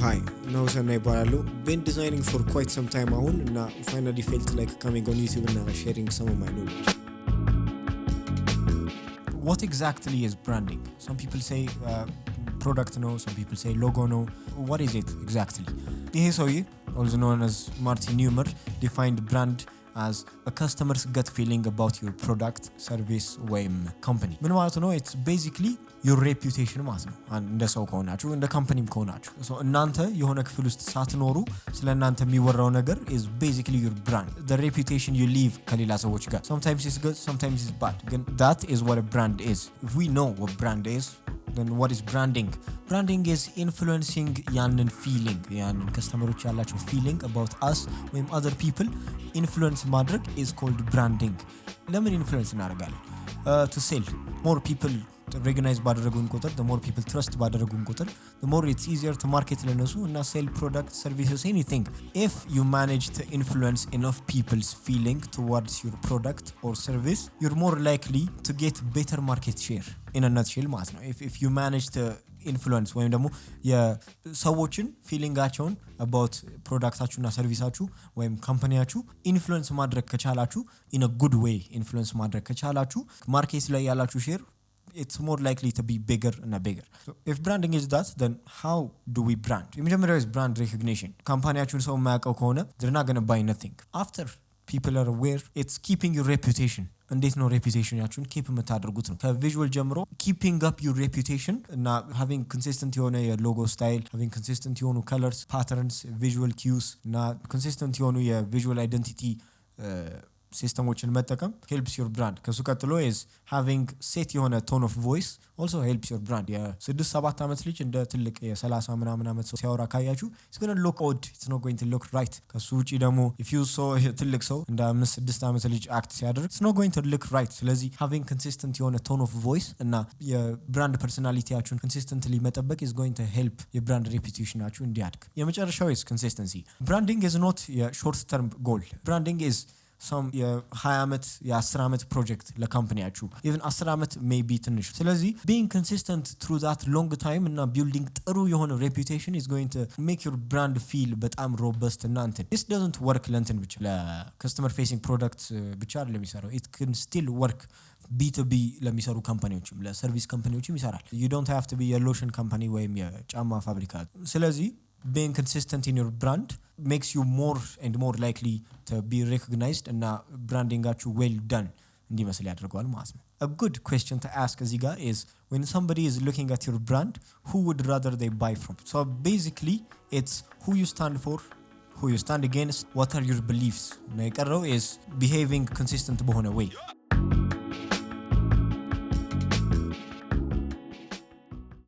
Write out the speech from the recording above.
Hi, now Sanay Baralu. Been designing for quite some time አሁን እና finally felt like coming on YouTube and sharing some of my knowledge. What exactly is branding? Some people say product no, some people say logo no. What is it exactly? ይሄ ሰውዬ also known as Martin Neumer defined brand as a customer's gut feeling about your product, service, or company. ምን ማለት ነው? It's basically your reputation ማለት ነው። እንደ ሰው ከሆናችሁ እንደ ካምፓኒም ከሆናችሁ so እናንተ የሆነ ክፍል ውስጥ ሳትኖሩ ስለናንተ የሚወራው ነገር is basically your brand. The reputation you leave ከሌላ ሰዎች ጋር. Sometimes it's good, sometimes it's bad. But that is what a brand is. If we know what brand is, then what is branding? Branding is influencing ያንን feeling, ያንን ከስተመሮች ያላቸው feeling about us or other people influence ማድረግ is called branding. ለምን influence እናደርጋለን? To sell. More people recognize ባደረጉን ቁጥር, the more people trust ባደረጉን ቁጥር, the more it's easier to market ለነሱ እና sell product, services, anything. If you manage to influence enough people's feeling towards your product or service, you're more likely to get better market share. In a nutshell ማለት ነው. If you manage to influence ወይም ደግሞ የሰዎችን ፊሊንጋቸውን about ፕሮዳክታችሁና ሰርቪሳችሁ ወይም ካምፓኒያችሁ ኢንፍሉዌንስ ማድረግ ከቻላችሁ in a good way ኢንፍሉዌንስ ማድረግ ከቻላችሁ ማርኬት ላይ ያላችሁ ሼር it's more likely to be bigger and bigger. So if branding is that, then how do we brand? የመጀመሪያው is brand recognition. ካምፓኒያችሁን ሰው የማያውቀው ከሆነ they're not going to buy nothing. After people are aware, it's keeping your reputation. እንዴት ነው ሬፑቴሽናችሁን ኪፕ የምታደርጉት ነው ከቪዥዋል ጀምሮ keeping up your reputation እና having consistent የሆነ የሎጎ ስታይል having consistent የሆኑ colors patterns visual cues እና consistent የሆኑ የቪዥዋል አይደንቲቲ ሲስተሞችን መጠቀም helps your brand ከሱ ቀጥሎ is having set የሆነ tone of voice also helps your brand የ6-7 ዓመት ልጅ እንደ ትልቅ የ30 ምናምን ዓመት ሰው ሲያወራ ካያችሁ it's going to look odd, it's not going to look right ከሱ ውጪ ደግሞ if you saw ትልቅ ሰው እንደ 5-6 ዓመት ልጅ አክት ሲያደርግ it's not going to look right ስለዚህ having consistent የሆነ tone of voice እና የብራንድ ፐርሰናሊቲያችሁን consistently መጠበቅ is going to help የብራንድ ሬፑቴሽናችሁ እንዲያድግ የመጨረሻው is consistency. Branding is not a short term goal. Branding is some high ዓመት የ10 ዓመት ፕሮጀክት ለካምፓኒያችሁ even 10 ዓመት maybe ትንሽ ስለዚህ being consistent through that long time እና building ጥሩ የሆነ reputation is going to make your brand feel በጣም robust እና እንትን this doesn't work ለእንትን ብቻ ለcustomer facing products ብቻ አይደለም የሚሰራው it can still work B2B ለሚሰሩ ካምፓኒዎችም ለሰርቪስ ካምፓኒዎችም ይሰራል. You don't have to be a lotion company ወይም የጫማ ፋብሪካ ስለዚህ being consistent in your brand makes you more and more likely to be recognized and branding you well done እንዲመስል ያደርገዋል ማለት ነው. A good question to ask እዚህ ጋር is when somebody is looking at your brand who would rather they buy from? So basically it's who you stand for, who you stand against, what are your beliefs. እና የቀረው is behaving consistent በሆነ way